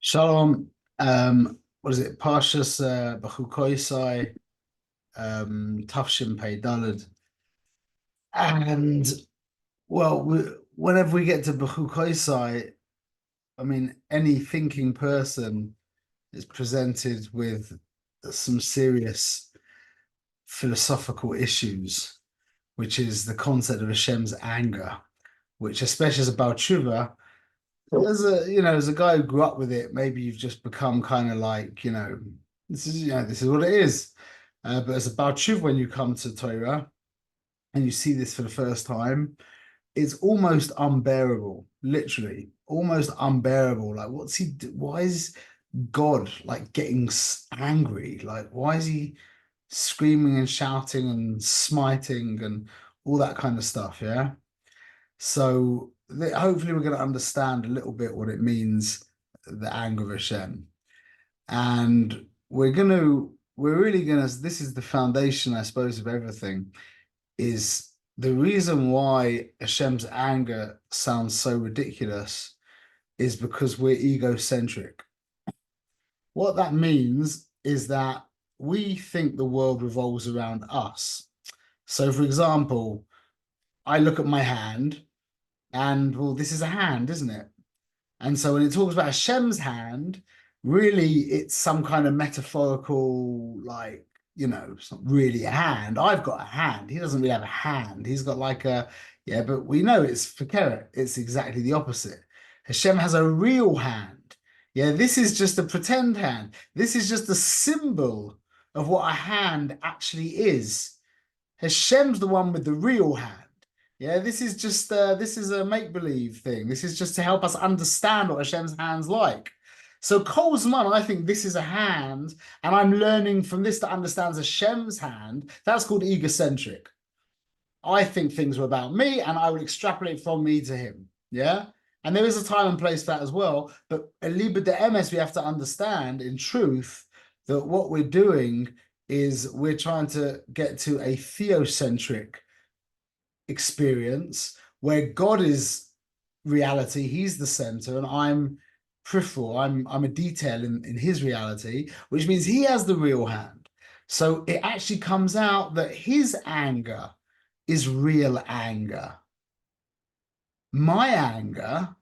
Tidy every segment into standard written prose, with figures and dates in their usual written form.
Shalom. What is it? Parshas Bachukosai, Tafshin Pei Daled. And well, whenever we get to Bachukosai, I mean, any thinking person is presented with some serious philosophical issues, which is the concept of Hashem's anger, which, especially as a Baal Tshuva, as a guy who grew up with it, maybe you've just become kind of like, this is what it is. But as a Baal Tshuva, when you come to Torah and you see this for the first time, it's almost unbearable, literally, almost unbearable. Like, why is God like getting angry? Like, why is he screaming and shouting and smiting and all that kind of stuff? Yeah. So hopefully we're going to understand a little bit what it means, the anger of Hashem. And we're really going to, this is the foundation, I suppose, of everything, is the reason why Hashem's anger sounds so ridiculous is because we're egocentric. What that means is that we think the world revolves around us. So, for example, I look at my hand. And well, this is a hand, isn't it? And so when it talks about Hashem's hand, really it's some kind of metaphorical, like, it's not really a hand. I've got a hand. He doesn't really have a hand. He's got like yeah, but we know it's for Keret. It's exactly the opposite. Hashem has a real hand. Yeah, this is just a pretend hand. This is just a symbol of what a hand actually is. Hashem's the one with the real hand. Yeah, this is just this is a make-believe thing. This is just to help us understand what Hashem's hand's like. So Kol Zman, I think this is a hand, and I'm learning from this to understand Hashem's hand. That's called egocentric. I think things are about me, and I will extrapolate from me to him. Yeah. And there is a time and place for that as well. But Liba de Emes, we have to understand in truth that what we're doing is we're trying to get to a theocentric experience where God is reality, he's the center, and I'm peripheral, I'm a detail in his reality, which means he has the real hand. So it actually comes out that his anger is real anger. My anger,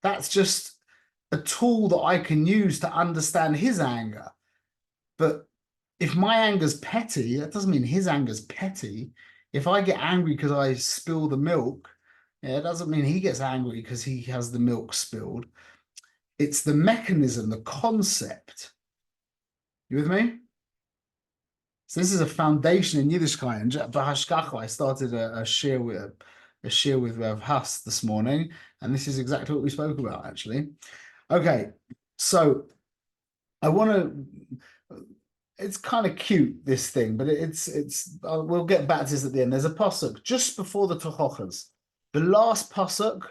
that's just a tool that I can use to understand his anger. But if my anger's petty, that doesn't mean his anger's petty. If I get angry because I spill the milk, yeah, it doesn't mean he gets angry because he has the milk spilled. It's the mechanism, the concept. You with me? So this is a foundation in Yiddishkeit. And Bahashkacha, I started a share with Rav Huss this morning, and this is exactly what we spoke about, actually. Okay, so I want to. It's kind of cute, this thing, but we'll get back to this at the end. There's a pasuk just before the Tochochas, the last pasuk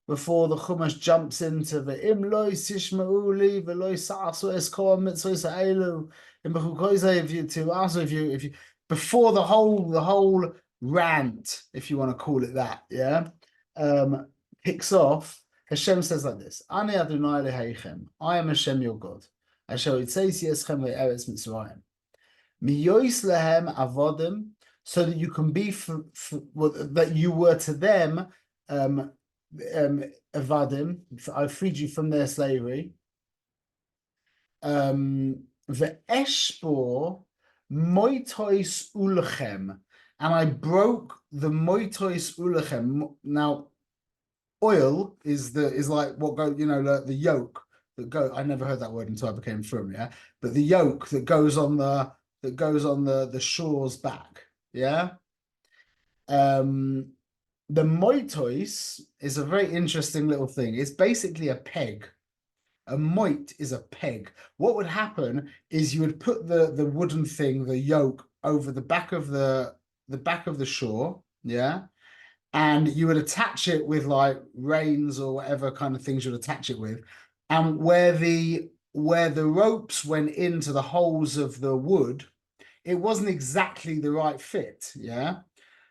before the Chumash jumps into the Im loy tishma'uli v'loy sa'asu es kol mitzvos ha'elu in Bechukosei. If you before the whole rant, if you want to call it that, yeah, kicks off. Hashem says like this: Ani Adonai Eloheichem, I am Hashem your God. Asher yitzei eschem ve'eretz Mitzrayim. Miyois lehem avodim, so that you can be that you were to them avadim. I freed you from their slavery. Ve'eshbor moitois ulechem, and I broke the moitois ulechem. Now, oil is like what go, the yoke that go. I never heard that word until I became from, yeah. But the yoke that goes on the shore's back, yeah. The moitois is a very interesting little thing. It's basically a peg. A moit is a peg. What would happen is you would put the wooden thing, the yoke, over the back of the back of the shore, yeah, and you would attach it with like reins or whatever kind of things you'd attach it with, and where the ropes went into the holes of the wood, it wasn't exactly the right fit, yeah.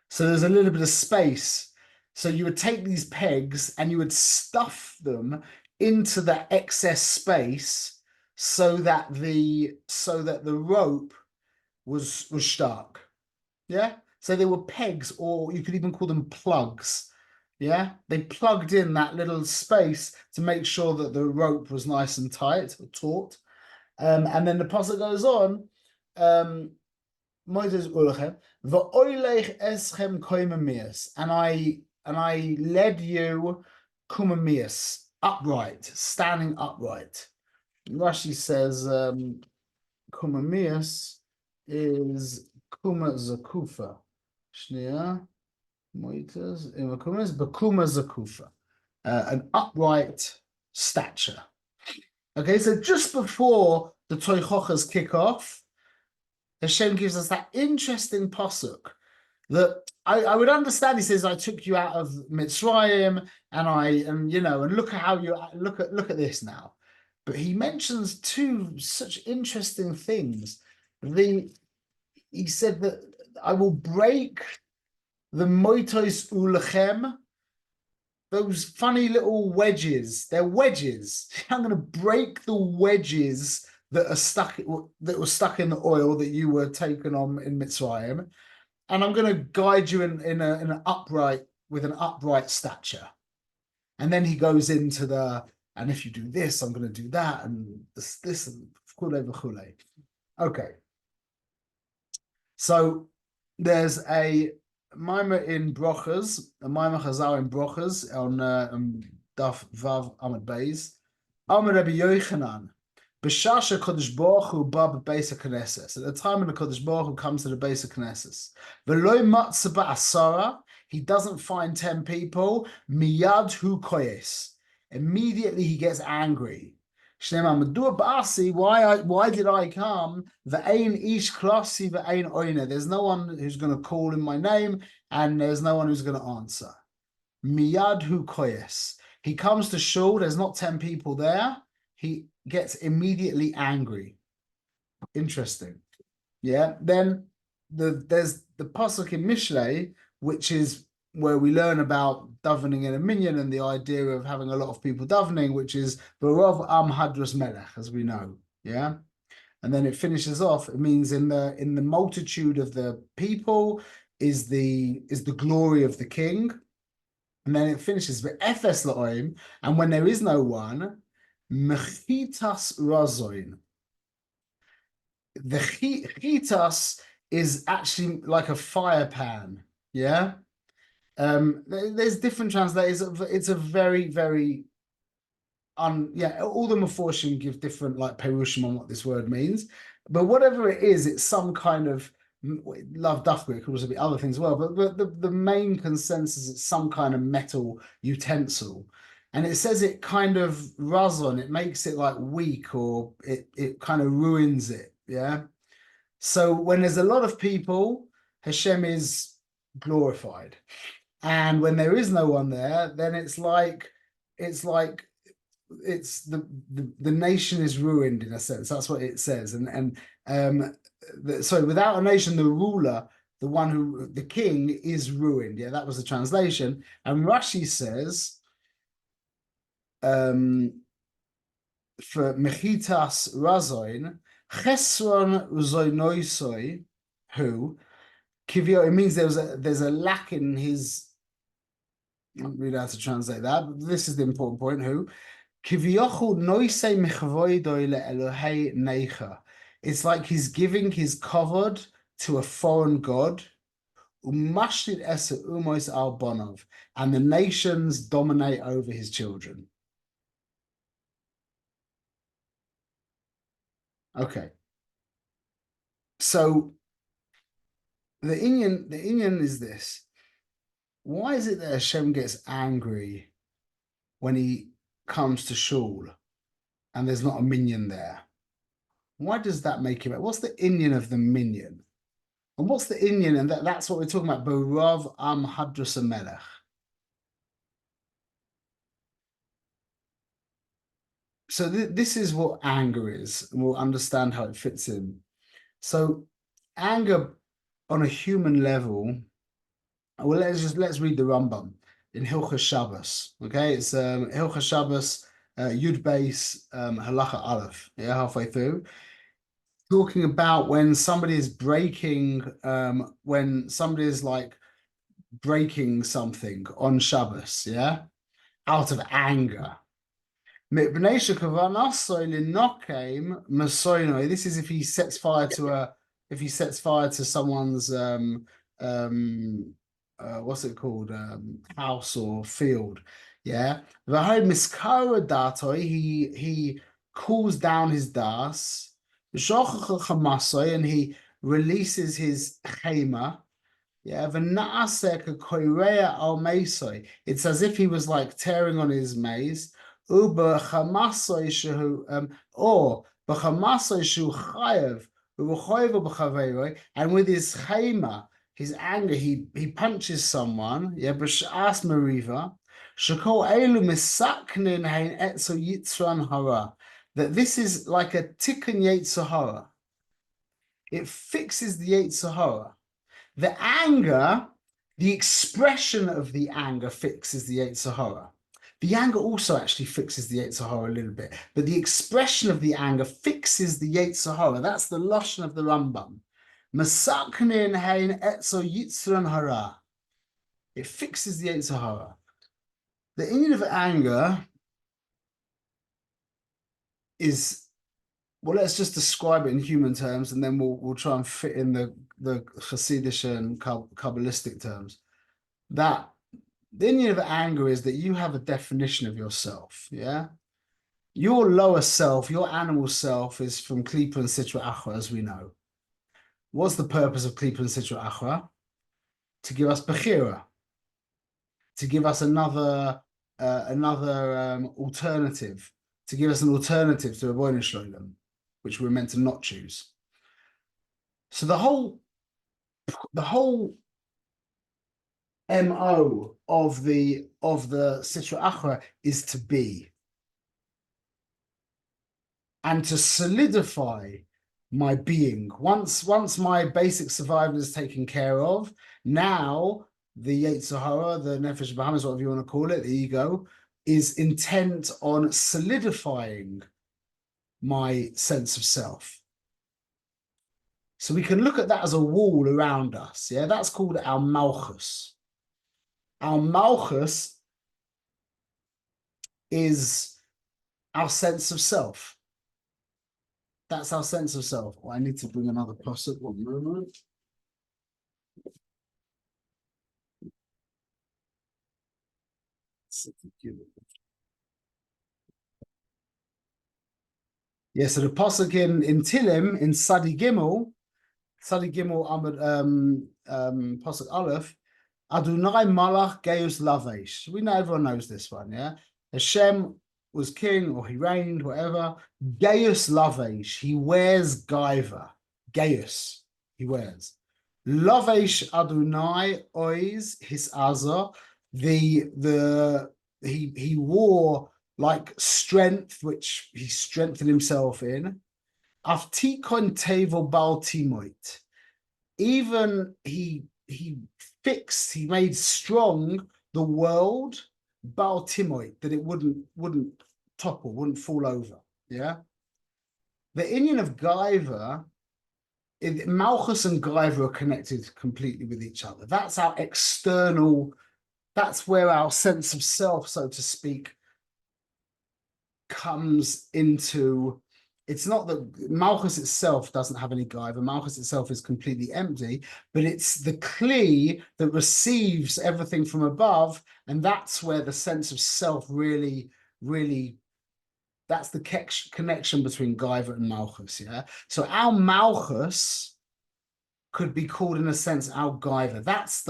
So there's a little bit of space. So you would take these pegs and you would stuff them into the excess space so that the rope was stuck. Yeah. So they were pegs, or you could even call them plugs. Yeah. They plugged in that little space to make sure that the rope was nice and tight or taut. And then the pasuk goes on. Moses ulchem v'oilech eschem koimamias, and I led you kumamias, upright, standing upright. Rashi says kumamias is kuma zakufa. Shnia moitas imakumas bakuma zakufa, an upright stature. Okay, so just before the toichochas kick off, Hashem gives us that interesting pasuk that I would understand. He says, "I took you out of Mitzrayim, and look at how you look at this now." But he mentions two such interesting things. He said that I will break the moitos ulechem, those funny little wedges. They're wedges. I'm going to break the wedges that were stuck in the oil that you were taken on in Mitzrayim, and I'm going to guide you in an upright stature. And then he goes into and if you do this, I'm going to do that, and this and v'chule. Okay. So there's a mimer in Brochas, a mimer chazal in Brochas on Daf Vav Amud Beis. Amar Rabbi Yochanan, b'shasha Kodesh Baruch Hu ba b'beis HaKnesses. At the time when the Kodesh Baruch Hu comes to the Beis HaKnesses, v'lo matzah ba'asara, he doesn't find 10 people. Miyad hu koyes. Immediately he gets angry. Why did I come? Ve'ein ish klasi ve'ein oina. There's no one who's going to call in my name, and there's no one who's going to answer. Miyad hu koyes. He comes to shul. There's not 10 people there. He gets immediately angry. Interesting. Yeah. Then there's the pasuk in Mishlei, which is where we learn about davening in a minyan and the idea of having a lot of people davening, which is B'rov Am Hadras Melech, as we know. Yeah. And then it finishes off. It means in the multitude of the people is the glory of the king. And then it finishes with Efes La'oim, and when there is no one, Mechitas Razoin. The chitas is actually like a fire pan. Yeah. There's different translators. It's a very, very all the Meforshim give different like perushim on what this word means. But whatever it is, it's some kind of love dafka. It could also be other things as well. But the main consensus is some kind of metal utensil. And it says it kind of razon, it makes it like weak, or it kind of ruins it. Yeah. So when there's a lot of people, Hashem is glorified. And when there is no one there, then it's like the nation is ruined in a sense. That's what it says. So without a nation, the ruler, the king is ruined. Yeah, that was the translation. And Rashi says, for mechitas razoin, chesron zoinoisoi, who kivio, it means there's a lack in his. I don't really know how to translate that, but this is the important point. Who kiviochu noisei mechvoidoi leElohei neicha. It's like he's giving his kavod to a foreign god. Umashlit esa umos al bonov, and the nations dominate over his children. Okay. So the Inyan is this. Why is it that Hashem gets angry when he comes to shul and there's not a minyan there? Why does that make him? What's the Inyan of the minyan? And what's the Inyan? And that's what we're talking about. B'rav am hadras melech. So this is what anger is, and we'll understand how it fits in. So anger on a human level. Well, let's read the Rambam. in Hilchas Shabbos. Okay, it's Hilchas Shabbos, Yud Beis, Halacha Aleph. Yeah, halfway through, talking about when somebody is like breaking something on Shabbos. Yeah, out of anger. This is if he sets fire to someone's what's it called, house or field. Yeah. He cools down his das and he releases his chema. Yeah, it's as if he was like tearing on his maze. Or and with his chema, his anger, he punches someone. Yeah, b'shas meriva. Shekol elu misaknin hein etzo yitzran hara. That this is like a tikkun yetzer hara. It fixes the yetzer hara. The anger, the expression of the anger fixes the Yetzer Hara. The anger also actually fixes the Yetzer Hara a little bit, but the expression of the anger fixes the Yetzer Hara. That's the lashon of the Rambam. Masaknin hein etzo yitzran hara. It fixes the Yetzer Hara. The inyan of anger is, well, let's just describe it in human terms, and then we'll try and fit in the Hasidic and Kabbalistic terms. That the inyan of anger is that you have a definition of yourself. Yeah, your lower self, your animal self, is from Klipa and Sitra Achra, as we know. What's the purpose of Klipa and Sitra Achra? To give us Bechira, to give us another alternative, to give us an alternative to Avodah Shalom, which we're meant to not choose. So the whole MO of the Sitra Achra is to be and to solidify my being. Once my basic survival is taken care of, now the Yetzer Hara, the Nefesh Bahamas, whatever you want to call it, the ego, is intent on solidifying my sense of self. So we can look at that as a wall around us. Yeah, that's called our malchus. Our malchus is our sense of self. That's our sense of self. Oh, I need to bring another pasuk. 1 moment. Yeah, so the pasuk in Tilim, in Sadi Gimel Amud pasuk Aleph, Adonai Malach Geus Lavesh. We know, everyone knows this one, yeah. Hashem was king, or he reigned, whatever. Geus Lavesh, he wears gaiva. Geus, he wears. Lavesh Adonai Ois his Azah. He wore like strength, which he strengthened himself in. Aftikon tevo bal timoit. Even he made strong the world, bal timoit, that it wouldn't topple, wouldn't fall over. Yeah. The inyan of Gaiva, Malchus and Gaiva are connected completely with each other. That's our external. That's where our sense of self, so to speak, comes into. It's not that Malchus itself doesn't have any Gaiva. Malchus itself is completely empty, but it's the Kli that receives everything from above, and that's where the sense of self really, that's the connection between Gaiva and Malchus. Yeah. So our Malchus could be called, in a sense, our Gaiva. That's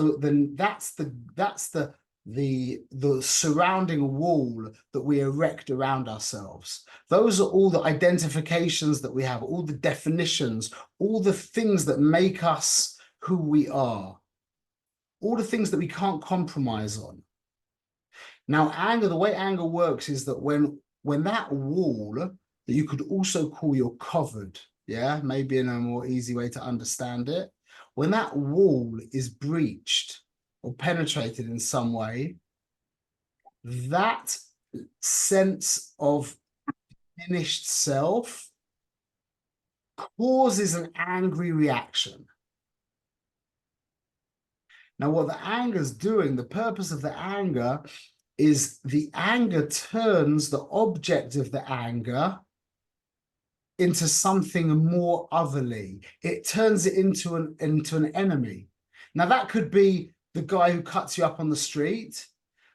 the surrounding wall that we erect around ourselves. Those are all the identifications that we have, all the definitions, all the things that make us who we are, all the things that we can't compromise on. Now, anger, the way anger works is that when that wall that you could also call your covered, yeah, maybe in a more easy way to understand it, when that wall is breached or penetrated in some way, that sense of diminished self causes an angry reaction. Now, what the anger is doing, the purpose of the anger is the anger turns the object of the anger into something more otherly. It turns it into an enemy. Now, that could be the guy who cuts you up on the street,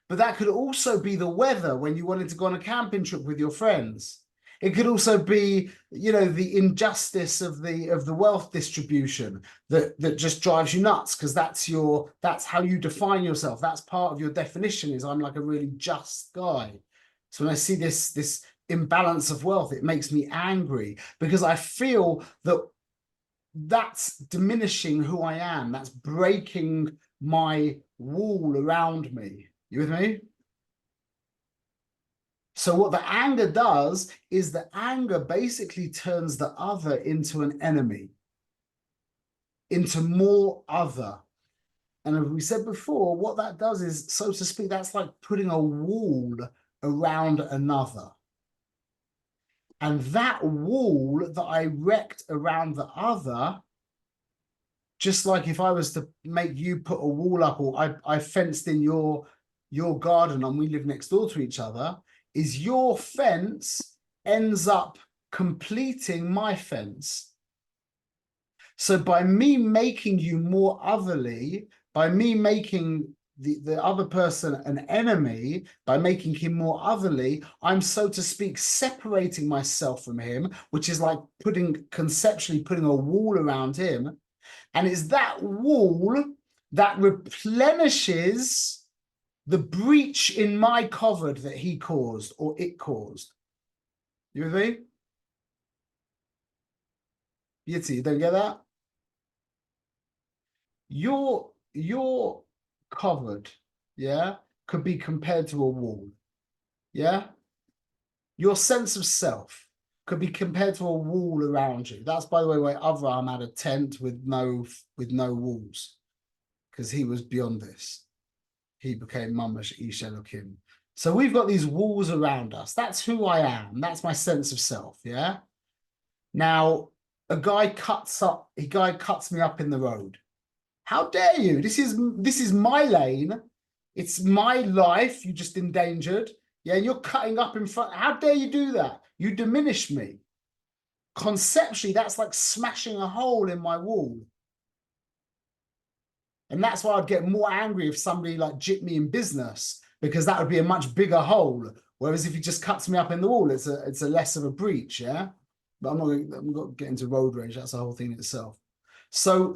but that could also be the weather when you wanted to go on a camping trip with your friends. It could also be, the injustice of the wealth distribution that just drives you nuts, because that's how you define yourself. That's part of your definition, is I'm like a really just guy. So when I see this imbalance of wealth, it makes me angry, because I feel that that's diminishing who I am. That's breaking my wall around me. You with me? So what the anger does is the anger basically turns the other into an enemy, into more other. And as we said before, what that does is, so to speak, that's like putting a wall around another. And that wall that I erect around the other, just like if I was to make you put a wall up, or I fenced in your garden and we live next door to each other, is your fence ends up completing my fence. So by me making you more otherly, by me making the other person an enemy, by making him more otherly, I'm, so to speak, separating myself from him, which is like conceptually putting a wall around him. And it's that wall that replenishes the breach in my cupboard that he caused, or it caused. You with me? Yitzi, you don't get that? Your cupboard, yeah, could be compared to a wall. Yeah? Your sense of self could be compared to a wall around you. That's, by the way, why Avraham had a tent with no walls, because he was beyond this. He became Mamash Ish Elokim. So we've got these walls around us. That's who I am. That's my sense of self. Yeah. Now, a guy cuts me up in the road. How dare you? This is my lane. It's my life. You just endangered. Yeah, and you're cutting up in front. How dare you do that? You diminish me. Conceptually, that's like smashing a hole in my wall. And that's why I'd get more angry if somebody like jipped me in business, because that would be a much bigger hole. Whereas if he just cuts me up in the wall, it's a less of a breach, yeah? But I'm not going to get into road rage. That's the whole thing itself. So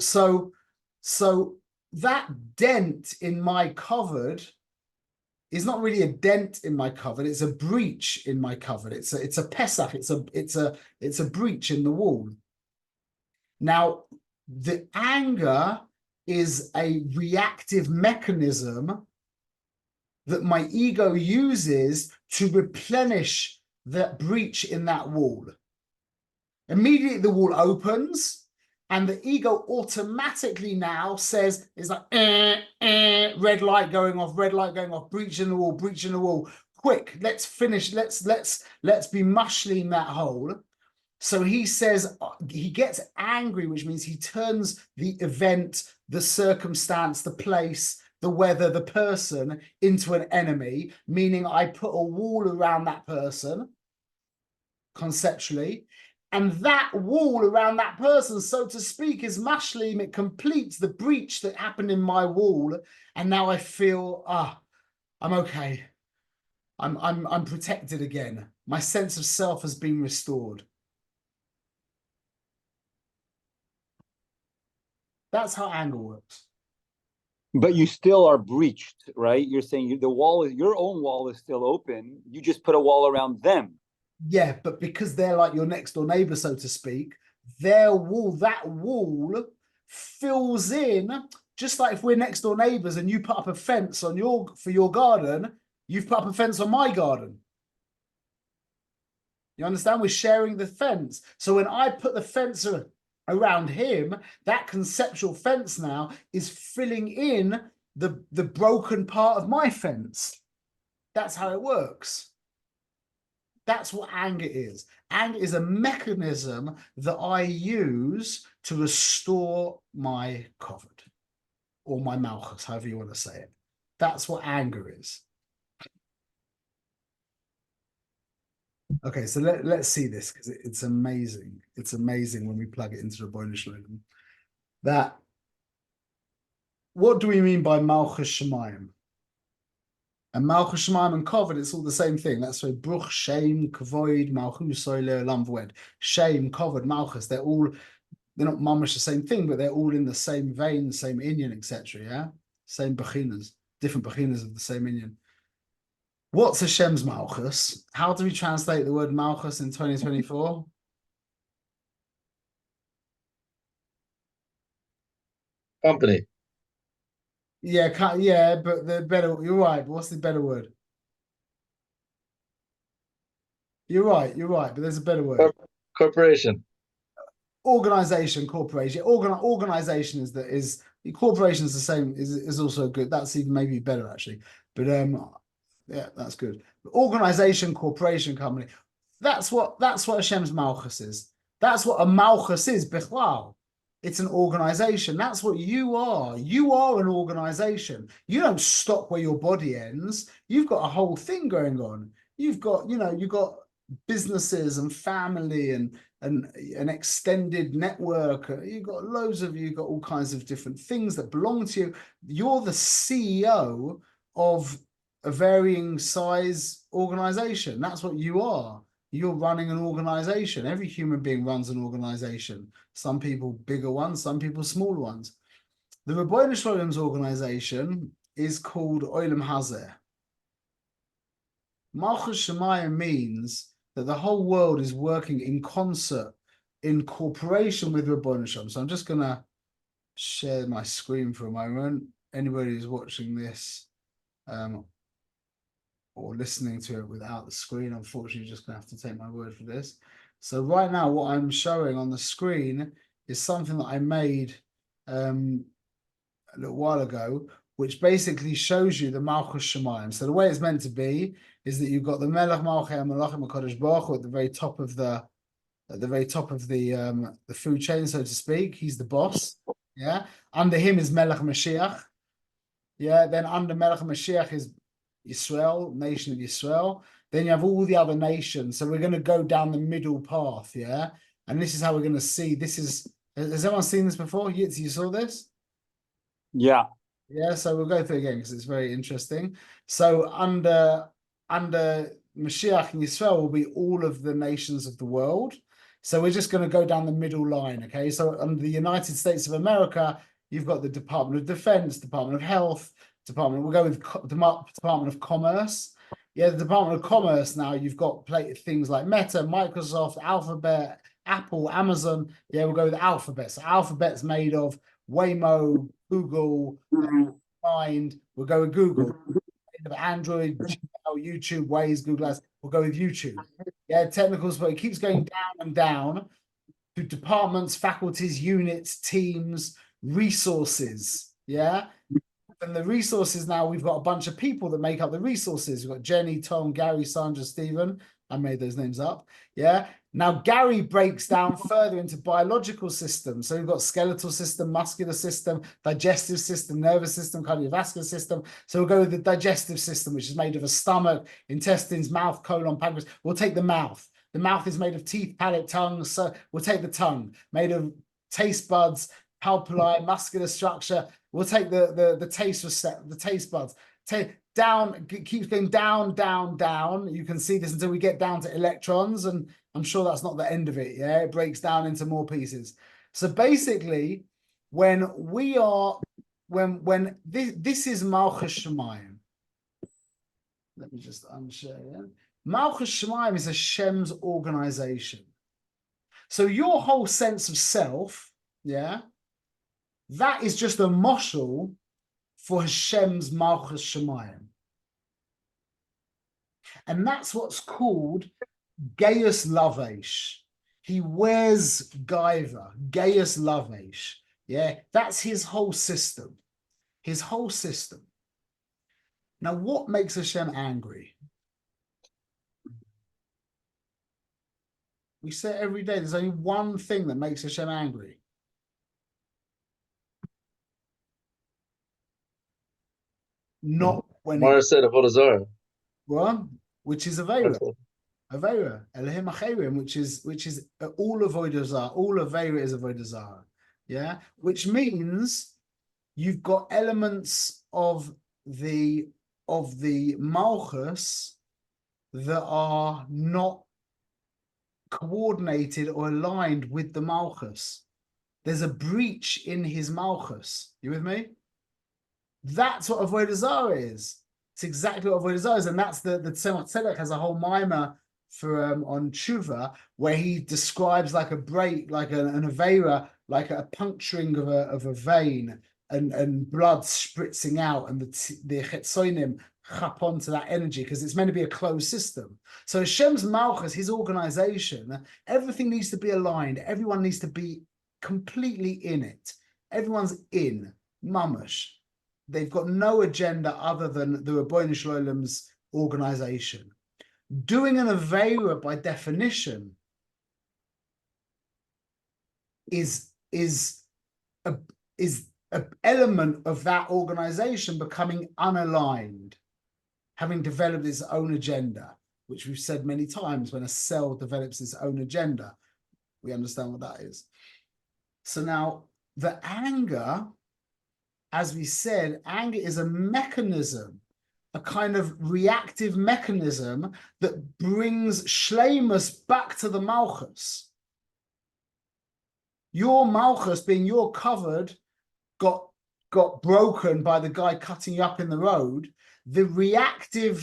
that dent in my cupboard is not really a dent in my cupboard. It's a breach in my cupboard. It's a Pesach. It's a breach in the wall. Now, the anger is a reactive mechanism that my ego uses to replenish that breach in that wall. Immediately the wall opens, and the ego automatically now says, it's like, red light going off, breach in the wall, quick, let's finish, let's be mushling that hole. So he says, he gets angry, which means he turns the event, the circumstance, the place, the weather, the person into an enemy, meaning I put a wall around that person, conceptually, and that wall around that person, so to speak, is mashlim. It completes the breach that happened in my wall, and now I feel, I'm okay. I'm protected again. My sense of self has been restored. That's how anger works. But you still are breached, right? You're saying your own wall is still open. You just put a wall around them. Yeah, but because they're like your next door neighbor, so to speak, that wall fills in, just like if we're next door neighbors and you put up a fence for your garden, you've put up a fence on my garden. You understand? We're sharing the fence. So when I put the fence around him, that conceptual fence now is filling in the broken part of my fence. That's how it works. That's what anger is. Anger is a mechanism that I use to restore my kavod or my malchus, however you want to say it. That's what anger is. Okay, so let's see this because it's amazing. It's amazing when we plug it into the Ribono Shel Olam. That, what do we mean by malchus shemayim? And malchus shemayim and kavod, it's all the same thing. That's why bruch, shame, kavod, malchus, soile, lam v'ed. Shame, kavod, malchus, they're not mamish the same thing, but they're all in the same vein, same inyan, etc. Yeah, same bechinas, different bechinas of the same inyan. What's Hashem's malchus? How do we translate the word malchus in 2024? Company. Yeah, but the better. You're right. But what's the better word? You're right. But there's a better word. Corporation. Organization, corporation. Organization is corporation is the same. Is also good. That's even maybe better actually. But yeah, that's good. Organization, corporation, company. That's what Hashem's malchus is. That's what a malchus is. Bichlal. It's an organization. That's what you are. You are an organization. You don't stop where your body ends. You've got a whole thing going on. You've got businesses and family and an extended network. You've got loads of you. You've got all kinds of different things that belong to you. You're the CEO of a varying size organization. That's what you are. You're running an organization. Every human being runs an organization. Some people bigger ones, some people smaller ones. The Ribono Shel Olam's organization is called Olam Hazeh. Malchus Shemayim means that the whole world is working in concert, in cooperation with Ribono Shel Olam. So I'm just going to share my screen for a moment. Anybody who's watching this or listening to it without the screen, unfortunately, you're just going to have to take my word for this. So right now, what I'm showing on the screen is something that I made a little while ago, which basically shows you the Malchus Shemayim. So the way it's meant to be is that you've got the Melech Malchei HaMelachim HaKadosh Baruch Hu at the very top of the food chain, so to speak. He's the boss. Yeah. Under him is Melech Mashiach. Yeah. Then under Melech Mashiach is Yisrael, nation of Yisrael. Then you have all the other nations. So we're going to go down the middle path, yeah? And this is how we're going to see. Has everyone seen this before? You saw this? Yeah. Yeah, so we'll go through it again because it's very interesting. So under Mashiach and Yisrael will be all of the nations of the world. So we're just going to go down the middle line, okay? So under the United States of America, you've got the Department of Defense, Department of Health, we'll go with Department of Commerce. Yeah, the Department of Commerce now, you've got things like Meta, Microsoft, Alphabet, Apple, Amazon. Yeah, we'll go with Alphabet. So Alphabet's made of Waymo, Google, Mind. We'll go with Google. Made of Android, Gmail, YouTube, Waze, Google Ads. We'll go with YouTube. Yeah, technicals, but it keeps going down and down to departments, faculties, units, teams, resources. Yeah. And the resources now, we've got a bunch of people that make up the resources. We've got Jenny, Tom, Gary, Sandra, Stephen. I made those names up. Yeah. Now, Gary breaks down further into biological systems. So we've got skeletal system, muscular system, digestive system, nervous system, cardiovascular system. So we'll go with the digestive system, which is made of a stomach, intestines, mouth, colon, pancreas. We'll take the mouth. The mouth is made of teeth, palate, tongue. So we'll take the tongue, made of taste buds, palpi, muscular structure. We'll take the taste buds. Down, keeps going down, down, down. You can see this until we get down to electrons, and I'm sure that's not the end of it. Yeah, it breaks down into more pieces. So basically, when this is Malchus Shemayim. Let me just unshare. Yeah? Malchus Shemayim is Hashem's organization. So your whole sense of self, yeah, that is just a moshel for Hashem's Malchus Shemayim. And that's what's called Gaius Lavesh. He wears Gaiva, Gaius Lavesh. Yeah, that's his whole system. His whole system. Now, what makes Hashem angry? We say it every day, there's only one thing that makes Hashem angry. Not when Mara said Avodah Zarah. which is Avera. Avera, Elohim Acherim, which is all Avodah Zarah. All Avera is Avodah Zarah. Yeah, which means you've got elements of the Malchus that are not coordinated or aligned with the Malchus. There's a breach in his Malchus. You with me? That's what Avodah Zarah is. It's exactly what Avodah Zarah is, and that's the Tzemach Tzedek has a whole mimer for on Tshuva where he describes like a break, like an Avera, like a puncturing of a vein and blood spritzing out, and the Chetzonim chap onto that energy because it's meant to be a closed system. So Hashem's Malchus, his organization, everything needs to be aligned. Everyone needs to be completely in it. Everyone's in mamash. They've got no agenda other than the Rabbeinu Shloim's organization. Doing an Avera by definition is an element of that organization becoming unaligned, having developed its own agenda, which we've said many times. When a cell develops its own agenda, we understand what that is. So now the anger, as we said, anger is a mechanism, a kind of reactive mechanism that brings Shleimus back to the Malchus. Your Malchus, being your covered, got broken by the guy cutting you up in the road. The reaction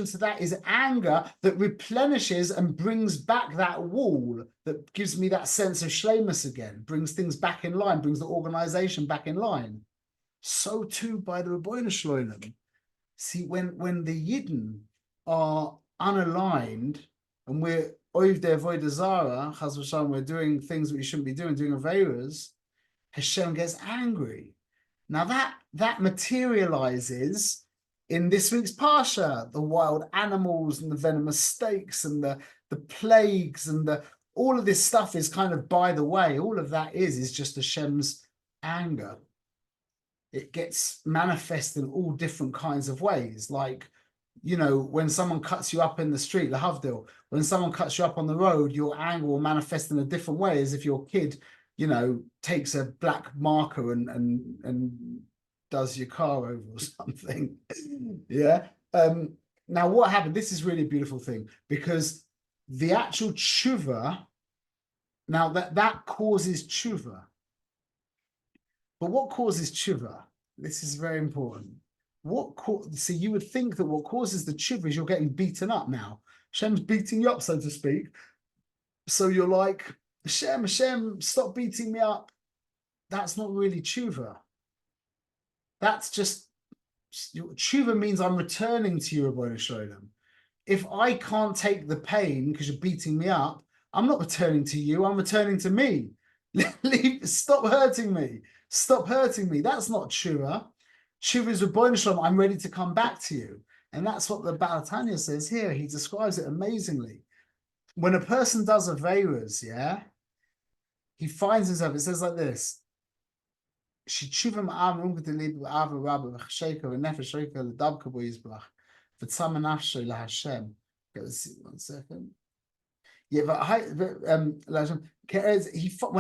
to that is anger that replenishes and brings back that wall, that gives me that sense of shleimus again, brings things back in line, brings the organization back in line. So too by the Rabbeinu Shloim. See, when the Yidden are unaligned and we're Oivdei Avodah Zarah, Chas v'shalom, we're doing things that we shouldn't be doing Averas, Hashem gets angry. Now that materializes in this week's Parsha, the wild animals and the venomous snakes and the plagues and all of this stuff is kind of by the way. All of that is just Hashem's anger. It gets manifest in all different kinds of ways. Like, you know, when someone cuts you up in the street, lahavdil, when someone cuts you up on the road, your anger will manifest in a different way as if your kid, you know, takes a black marker and does your car over or something. Yeah. Now what happened? This is really a beautiful thing because the actual tshuva, now that causes tshuva. But what causes tshuva? This is very important. So you would think that what causes the tshuva is you're getting beaten up now. Hashem's beating you up, so to speak. So you're like, Hashem, stop beating me up. That's not really tshuva. That's just, tshuva means I'm returning to you, Rabbeinu Shloim. If I can't take the pain because you're beating me up, I'm not returning to you, I'm returning to me. Stop hurting me. Stop hurting me. That's not tshuva. Tshuva is Rabbeinu Shloim, I'm ready to come back to you. And that's what the Baal Tanya says here. He describes it amazingly. When a person does Averas, yeah, he finds himself, it says like this. One second. Yeah, when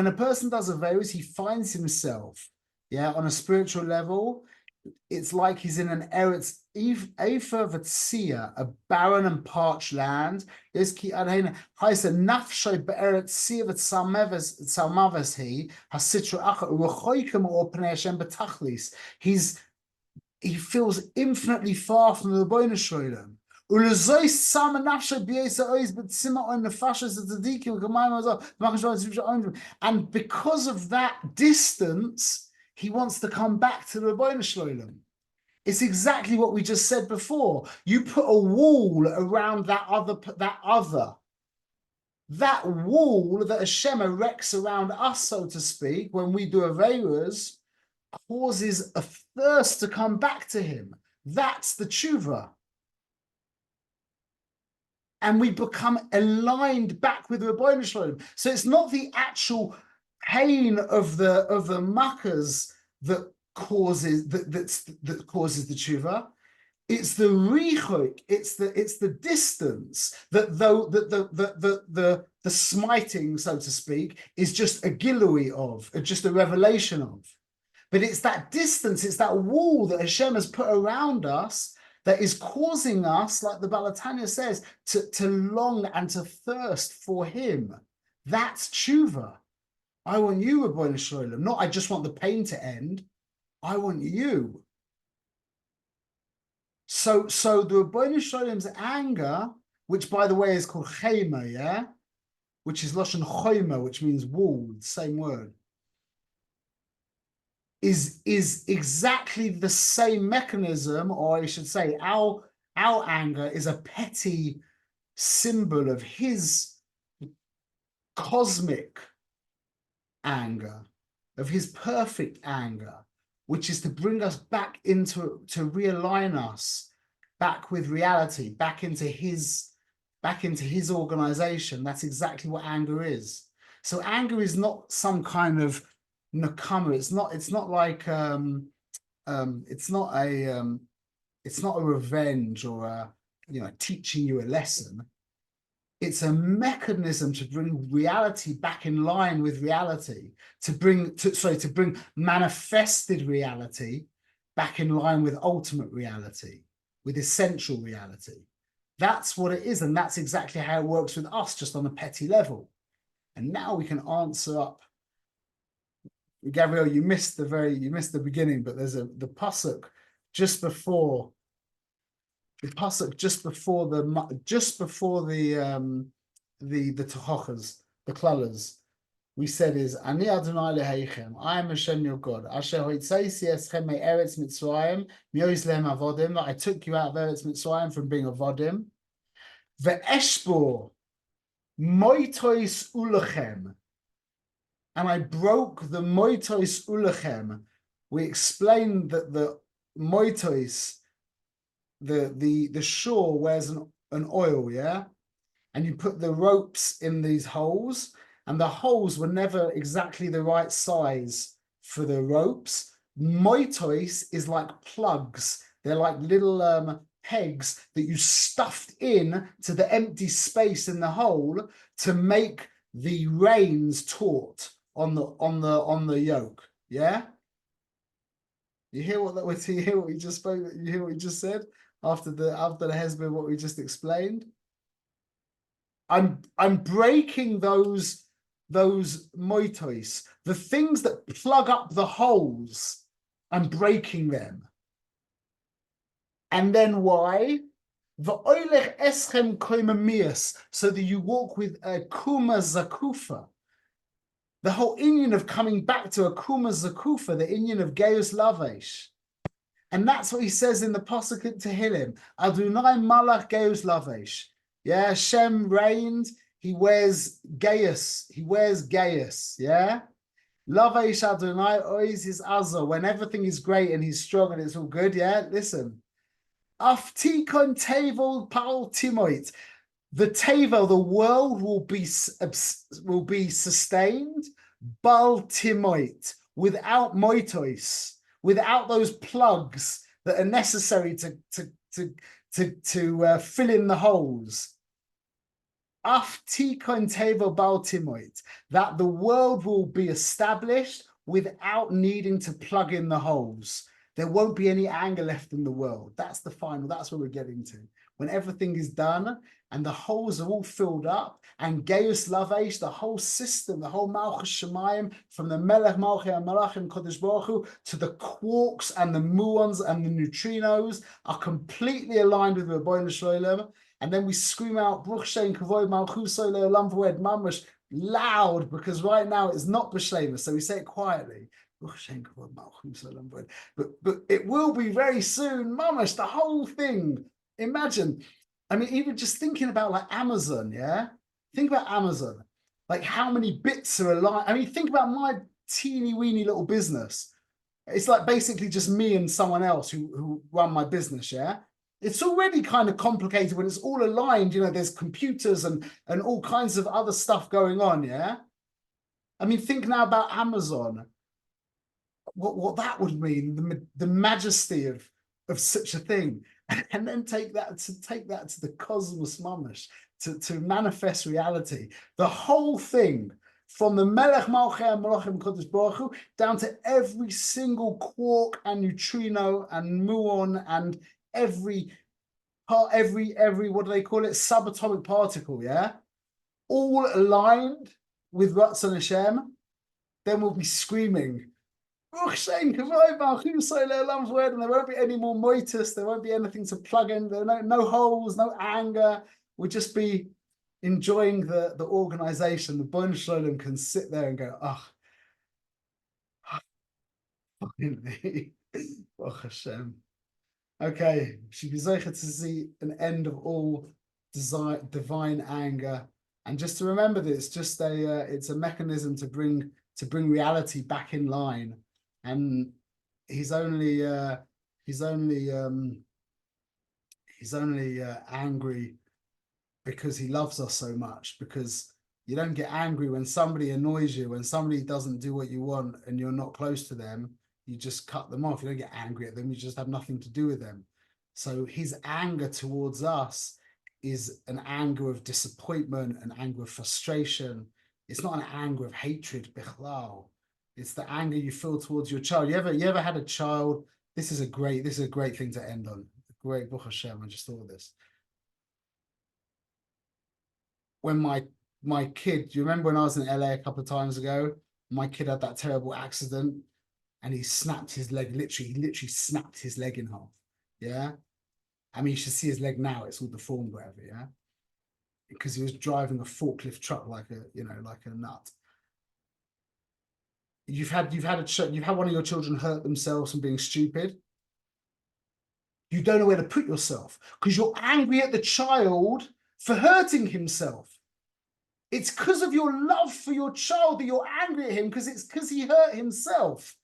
a person does Averas, he finds himself, yeah, on a spiritual level. It's like he's in an Eretz Efer V'Tzia, a barren and parched land. He's he feels infinitely far from the Rabbeinu Shloim. And because of that distance, he wants to come back to the Rabbeinu Shloim. It's exactly what we just said before. You put a wall around that wall that Hashem erects around us, so to speak, when we do Averas, causes a thirst to come back to him. That's the tshuva. And we become aligned back with Ribbono Shel Olam. So it's not the actual pain of the makkahs that causes that causes the tshuva. It's the richok, it's the distance that though the smiting, so to speak, is just a gilui of, just a revelation of. But it's that distance, it's that wall that Hashem has put around us that is causing us, like the Balatanya says, to long and to thirst for him. That's tshuva. I want you, Ribbono Shel Olam. Not I just want the pain to end. I want you. So the Ribbono Shel Olam's anger, which by the way is called chema, yeah, which is lashon choma, which means wall, same word, is exactly the same mechanism, or I should say, our anger is a petty symbol of his cosmic anger, of his perfect anger, which is to bring us back to realign us back with reality, back into his organization. That's exactly what anger is. So anger is not some kind of nakama. It's not like it's not a revenge or a teaching you a lesson. It's a mechanism to bring reality back in line with reality, to bring manifested reality back in line with ultimate reality, with essential reality. That's what it is, and that's exactly how it works with us, just on a petty level. And now we can answer up. Gabriel, you missed the beginning, but there's the pasuk just before the tochochas, the klalas. We said is Ani Adonai Leheichem, I am Hashem your God. Asher hoitzeisi eschem me'eretz Mitzrayim mi'oz lehem avodim. That I took you out of Eretz Mitzrayim from being avodim. Ve'eshbor moitois ulachem. And I broke the moitois ulachem. We explained that the moitois, the shore wears an oil, yeah? And you put the ropes in these holes, and the holes were never exactly the right size for the ropes. Moitois is like plugs. They're like little pegs that you stuffed in to the empty space in the hole to make the reins taut on the yoke. Yeah? You hear what we just spoke? You hear what we just said after the hezbollah, what we just explained? I'm breaking those moitois, the things that plug up the holes. I'm breaking them. And then why? V'oilech eschem koimamias, so that you walk with a kuma zakufa. The whole Inyan of coming back to a kuma zakufa, the Inyan of Geus Lavesh. And that's what he says in the Pasuk Tehillim. Adonai malach Geus Lavesh. Yeah, Shem reigned. He wears Geus. Yeah. Lavesh Adonai ois his azor. When everything is great and he's strong and it's all good. Yeah. Listen. Aftikon tevel pal timoit. The tevel, the world will be sustained. Bal timoit, without moitois, without those plugs that are necessary to fill in the holes. Aftikon tevel bal timoit, that the world will be established without needing to plug in the holes. There won't be any anger left in the world. That's the final. That's where we're getting to. When everything is done and the holes are all filled up, and Geus Lavesh, the whole system, the whole Malchus Shemayim, from the Melech Malchei HaMalachim Kodesh Baruch Hu to the quarks and the muons and the neutrinos are completely aligned with Ribbono Shel Olam. And then we scream out Bruch Shein Kavod Malchuso Le'olam V'ed Mamash loud, because right now it's not b'shleima, so we say it quietly. But it will be very soon, mamash, the whole thing. Imagine, I mean, even just thinking about like Amazon, yeah? Think about Amazon, like how many bits are alive. I mean, think about my teeny weeny little business. it's like basically just me and someone else who run my business, yeah? It's already kind of complicated when it's all aligned, there's computers and all kinds of other stuff going on, yeah? I mean, think now about Amazon, what that would mean, the majesty of such a thing, and then take that to the cosmos mamash, to manifest reality. The whole thing, from the Melech Malchei Malachim Kodesh Baruch Hu, down to every single quark and neutrino and muon and every what do they call it, subatomic particle, yeah, all aligned with Ratzon Hashem, then we'll be screaming, and there won't be any more moitus, there won't be anything to plug in, there are no holes, no anger. We'll just be enjoying the organization. The Bon Shalom can sit there and go, finally, Baruch Hashem. Okay, should be zeicher to see an end of all divine anger, and just to remember that it's just it's a mechanism to bring reality back in line. And he's only angry because he loves us so much. Because you don't get angry when somebody annoys you, when somebody doesn't do what you want and you're not close to them. You just cut them off. You don't get angry at them. You just have nothing to do with them. So his anger towards us is an anger of disappointment, an anger of frustration. It's not an anger of hatred, bichlal. It's the anger you feel towards your child. You ever had a child? This is a great thing to end on. Great Baruch Hashem. I just thought of this. When my kid, do you remember when I was in LA a couple of times ago? My kid had that terrible accident and he snapped his leg, he literally snapped his leg in half. Yeah. I mean, you should see his leg now, it's all deformed, whatever, yeah. Because he was driving a forklift truck like a nut. You've had one of your children hurt themselves from being stupid. You don't know where to put yourself because you're angry at the child for hurting himself. It's because of your love for your child that you're angry at him, because he hurt himself.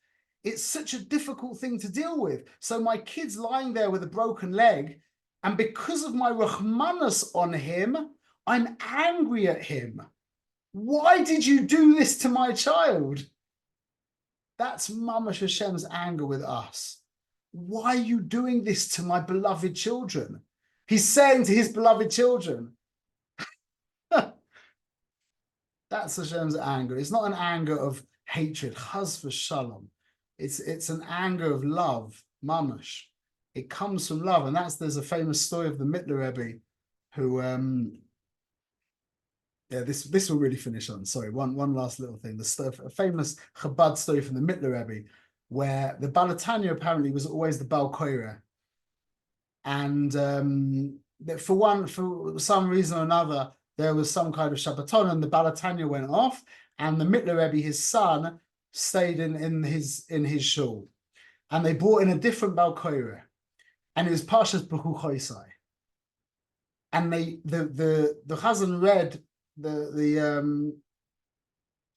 It's such a difficult thing to deal with. So my kid's lying there with a broken leg, and because of my rachmanus on him, I'm angry at him. Why did you do this to my child? That's Mamash Hashem's anger with us. Why are you doing this to my beloved children? He's saying to his beloved children. That's Hashem's anger. It's not an anger of hatred, chas v'shalom. It's an anger of love, mamash. It comes from love, and there's a famous story of the Mittler Rebbe, who this will really finish on. Sorry, one last little thing. A famous Chabad story from the Mittler Rebbe, where the Balatanya apparently was always the Baal Koireh, and for some reason or another, there was some kind of Shabbaton, and the Balatanya went off, and the Mittler Rebbe, his son, stayed in his shul, and they brought in a different Baal Koireh, and it was Parshas B'chukotai, and the Chazan read the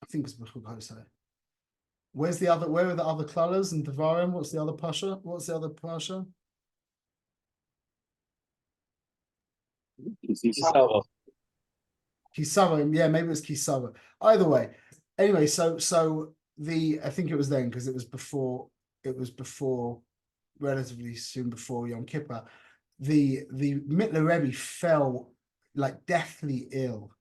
I think it's B'chukotai. Where are the other klalas and Devarim? What's the other pasha? Kisava, yeah, maybe it was Kisava. Either way, anyway, so I think it was then, because it was before relatively soon before Yom Kippur. The Mittler Rebbe fell like deathly ill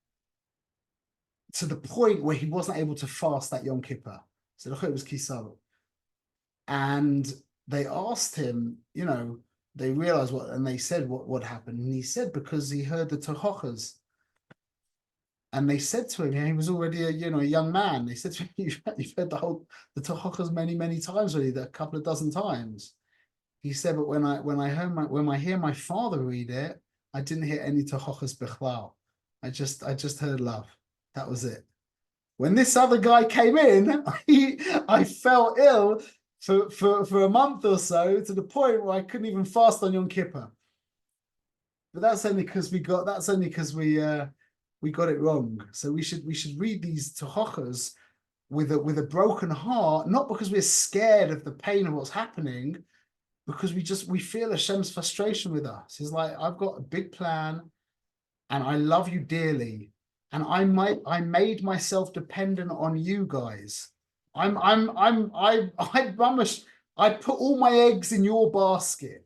to the point where he wasn't able to fast that Yom Kippur. So it was Kisava, and they asked him, they realized and they said what happened, and he said because he heard the tochochas. And they said to him, he was already a young man. They said to him, you've heard the tochochas many times already, a couple of dozen times. He said, but when I hear my father read it, I didn't hear any tochochas bichlal. I just heard love. That was it. When this other guy came in, I fell ill for a month or so, to the point where I couldn't even fast on Yom Kippur. But that's only because we got it wrong. So we should read these tochochas with a broken heart, not because we're scared of the pain of what's happening, because we feel Hashem's frustration with us. He's like, I've got a big plan, and I love you dearly, and I made myself dependent on you guys. I put all my eggs in your basket.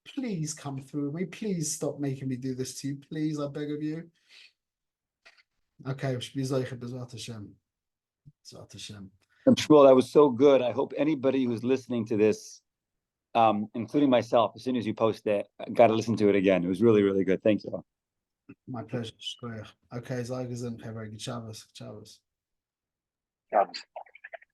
Please come through me. Please stop making me do this to you. Please, I beg of you. Okay, B'ezrat Hashem. Shmuel, that was so good. I hope anybody who's listening to this, including myself, as soon as you post it, got to listen to it again. It was really, really good. Thank you. My pleasure. Okay, Zayagazim, very good. Shabbos. Shabbos.